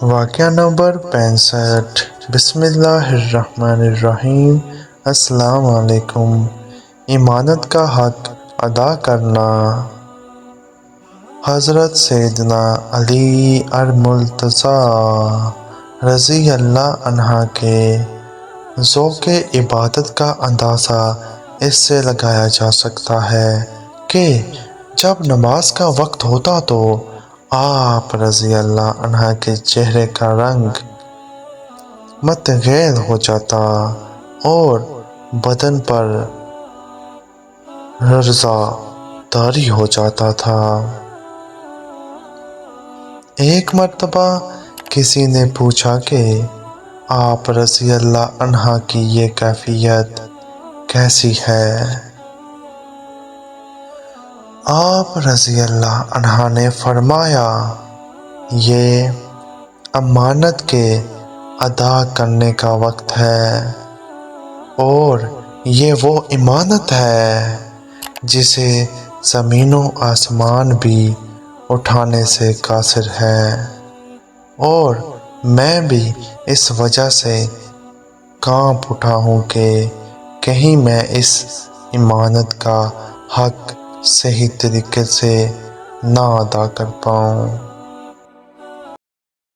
واقعہ نمبر 65۔ بسم اللہ الرحمن الرحیم۔ السلام علیکم۔ امانت کا حق ادا کرنا۔ حضرت سیدنا علی المرتضیٰ رضی اللہ عنہ کے ذوق عبادت کا اندازہ اس سے لگایا جا سکتا ہے کہ جب نماز کا وقت ہوتا تو آپ رضی اللہ عنہ کے چہرے کا رنگ متغیر ہو جاتا اور بدن پر رضا طاری ہو جاتا تھا۔ ایک مرتبہ کسی نے پوچھا کہ آپ رضی اللہ عنہ کی یہ کیفیت کیسی ہے؟ آپ رضی اللہ عنہ نے فرمایا، یہ امانت کے ادا کرنے کا وقت ہے اور یہ وہ امانت ہے جسے زمین و آسمان بھی اٹھانے سے قاصر ہے، اور میں بھی اس وجہ سے کانپ اٹھا ہوں کہ کہیں میں اس امانت کا حق صحیح طریقے سے نہ ادا کر پاؤں۔